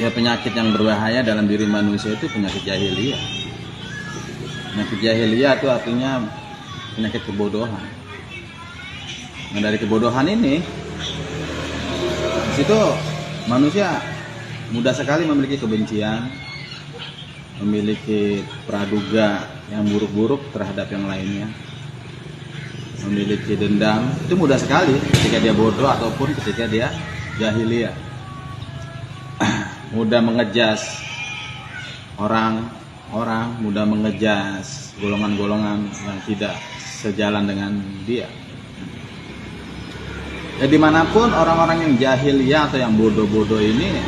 Ya, penyakit yang berbahaya dalam diri manusia itu penyakit jahiliyah. Penyakit jahiliyah itu artinya penyakit kebodohan. Nah, dari kebodohan ini, di situ manusia mudah sekali memiliki kebencian, memiliki praduga yang buruk-buruk terhadap yang lainnya, memiliki dendam. Itu mudah sekali ketika dia bodoh ataupun ketika dia jahiliyah. Mudah mengejas orang-orang, mudah mengejas golongan-golongan yang tidak sejalan dengan dia. Ya, dimanapun orang-orang yang jahiliyah atau yang bodoh-bodoh ini,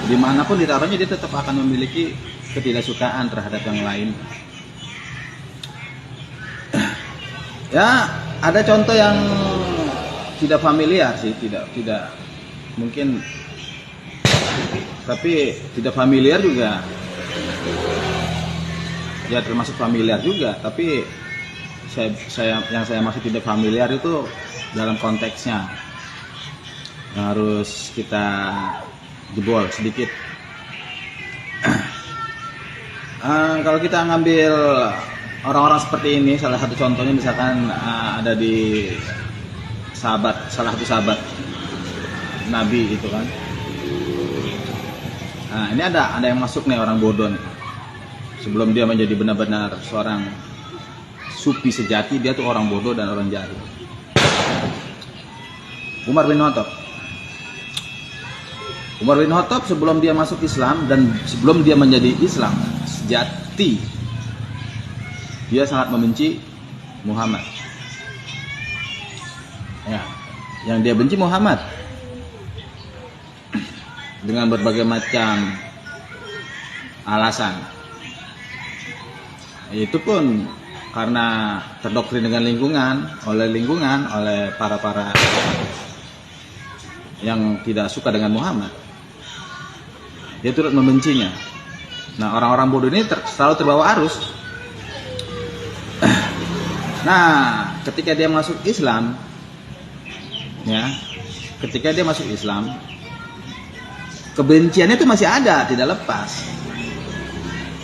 dimanapun ditaruhnya, dia tetap akan memiliki ketidaksukaan terhadap yang lain. Ya, ada contoh yang tidak familiar sih, tidak mungkin, tapi tidak familiar juga. Ya, termasuk familiar juga, tapi yang saya maksud tidak familiar itu dalam konteksnya yang harus kita jebol sedikit. Kalau kita ngambil orang-orang seperti ini, salah satu contohnya misalkan ada di salah satu sahabat Nabi itu kan. Nah, ini ada yang masuk nih, orang bodoh nih. Sebelum dia menjadi benar-benar seorang sufi sejati, dia tuh orang bodoh dan orang jahil. Umar bin Khattab sebelum dia masuk Islam dan sebelum dia menjadi Islam sejati, dia sangat membenci Muhammad. Ya, yang dia benci Muhammad dengan berbagai macam alasan. Itu pun karena terdoktrin dengan lingkungan, oleh para yang tidak suka dengan Muhammad. Dia turut membencinya. Nah, orang-orang bodoh ini selalu terbawa arus. Nah, ketika dia masuk Islam, kebenciannya itu masih ada, tidak lepas.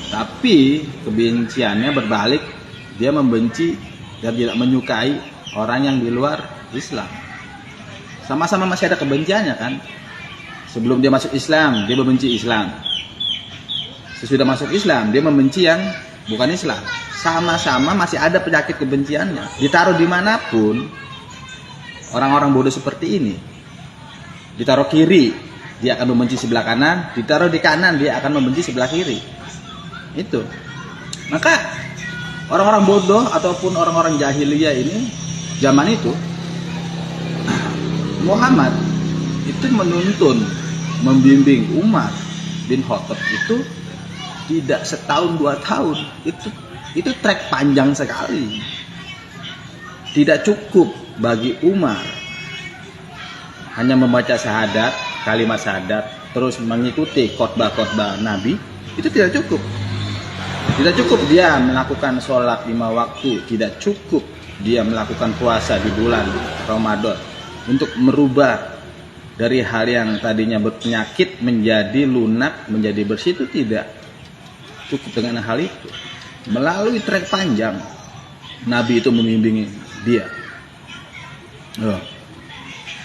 Tapi kebenciannya berbalik, dia membenci dan tidak menyukai orang yang di luar Islam. Sama-sama masih ada kebenciannya kan. Sebelum dia masuk Islam, dia membenci Islam. Sesudah masuk Islam, dia membenci yang bukan Islam. Sama-sama masih ada penyakit kebenciannya. Ditaruh dimanapun, orang-orang bodoh seperti ini, ditaruh kiri, dia akan membenci sebelah kanan. Ditaruh di kanan, dia akan membenci sebelah kiri. Itu. Maka orang-orang bodoh ataupun orang-orang jahiliyah ini, zaman itu, Muhammad itu menuntun, membimbing Umar bin Khattab itu tidak setahun 2 tahun. Itu trek panjang sekali. Tidak cukup bagi Umar hanya membaca syahadat, kalimat syahadat, terus mengikuti khotbah-khotbah Nabi. Itu tidak cukup. Tidak cukup dia melakukan sholat 5 waktu. Tidak cukup dia melakukan puasa di bulan Ramadan untuk merubah dari hal yang tadinya berpenyakit menjadi lunak, menjadi bersih. Itu tidak cukup dengan hal itu. Melalui trek panjang, Nabi itu membimbing dia.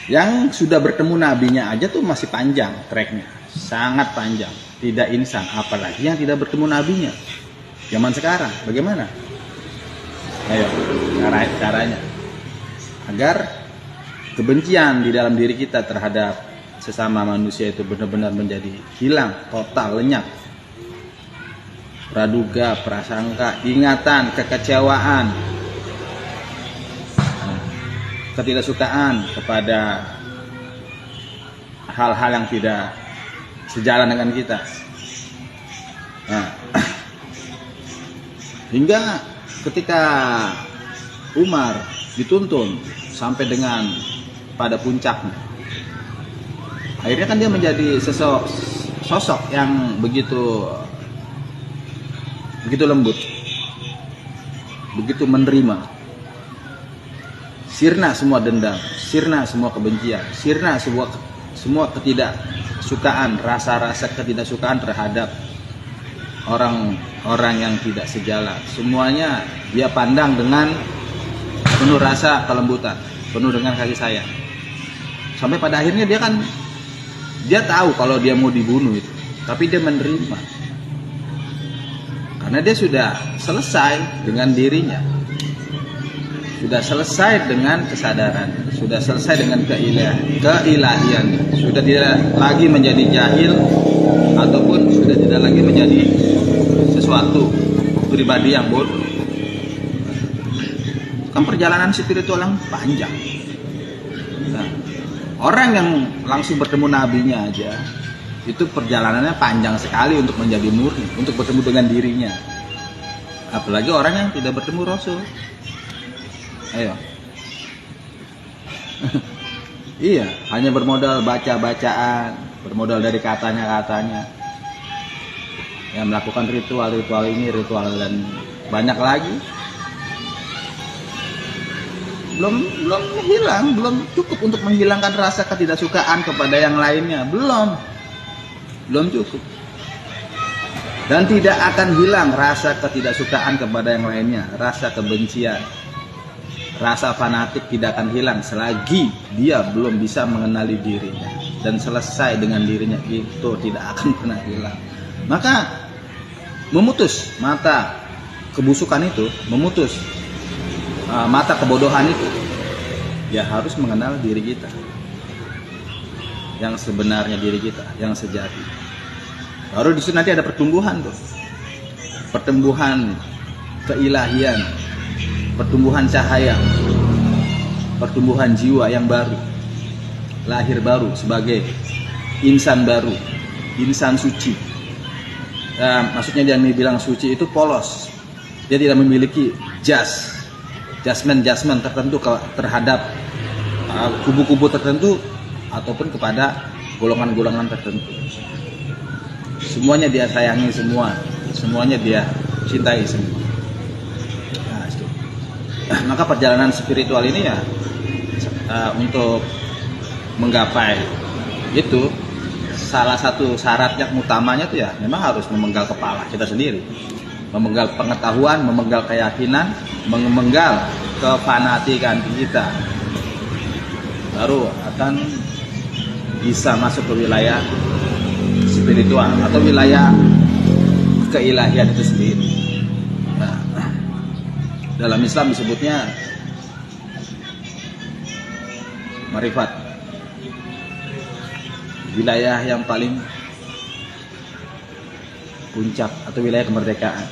Yang sudah bertemu nabinya aja tuh masih panjang treknya, sangat panjang, tidak instan. Apalagi yang tidak bertemu nabinya. Zaman sekarang bagaimana? Ayo, caranya agar kebencian di dalam diri kita terhadap sesama manusia itu benar-benar menjadi hilang, total, lenyap. Praduga, prasangka, ingatan, kekecewaan, ketidaksukaan kepada hal-hal yang tidak sejalan dengan kita. Nah, hingga ketika Umar dituntun sampai dengan pada puncaknya, akhirnya kan dia menjadi sosok yang begitu lembut, begitu menerima. Sirna semua dendam, sirna semua kebencian, sirna semua ketidaksukaan, rasa-rasa ketidaksukaan terhadap orang-orang yang tidak sejalan, semuanya dia pandang dengan penuh rasa kelembutan, penuh dengan kasih sayang. Sampai pada akhirnya dia tahu kalau dia mau dibunuh itu, tapi dia menerima. Karena dia sudah selesai dengan dirinya, sudah selesai dengan kesadaran, sudah selesai dengan keilahian, sudah tidak lagi menjadi jahil ataupun sudah tidak lagi menjadi sesuatu pribadi yang bodoh. Kan perjalanan spiritual yang panjang. Nah, orang yang langsung bertemu nabinya aja itu perjalanannya panjang sekali untuk menjadi murni, untuk bertemu dengan dirinya. Apalagi orang yang tidak bertemu Rasul. Ayo. Iya, hanya bermodal baca-bacaan, bermodal dari katanya-katanya. Ya, melakukan ritual-ritual ini, ritual dan banyak lagi. Belum hilang, belum cukup untuk menghilangkan rasa ketidaksukaan kepada yang lainnya. Belum cukup. Dan tidak akan hilang rasa ketidaksukaan kepada yang lainnya, rasa kebencian, rasa fanatik tidak akan hilang selagi dia belum bisa mengenali dirinya dan selesai dengan dirinya, itu tidak akan pernah hilang. Maka memutus mata kebusukan itu, memutus mata kebodohan itu, ya harus mengenal diri kita yang sebenarnya, diri kita yang sejati. Baru di situ nanti ada pertumbuhan tuh, pertumbuhan keilahian, pertumbuhan cahaya, pertumbuhan jiwa yang baru, lahir baru sebagai insan baru, insan suci. Maksudnya dia bilang suci itu polos, dia tidak memiliki judgment tertentu terhadap kubu-kubu tertentu ataupun kepada golongan-golongan tertentu. Semuanya dia sayangi, semuanya dia cintai semua. Nah, itu. Maka perjalanan spiritual ini ya untuk menggapai itu, salah satu syarat yang utamanya itu ya memang harus memenggal kepala kita sendiri, memenggal pengetahuan, memenggal keyakinan, memenggal kefanatikan kita, baru akan bisa masuk ke wilayah spiritual atau wilayah keilahian itu sendiri. Nah, dalam Islam disebutnya marifat, wilayah yang paling puncak atau wilayah kemerdekaan.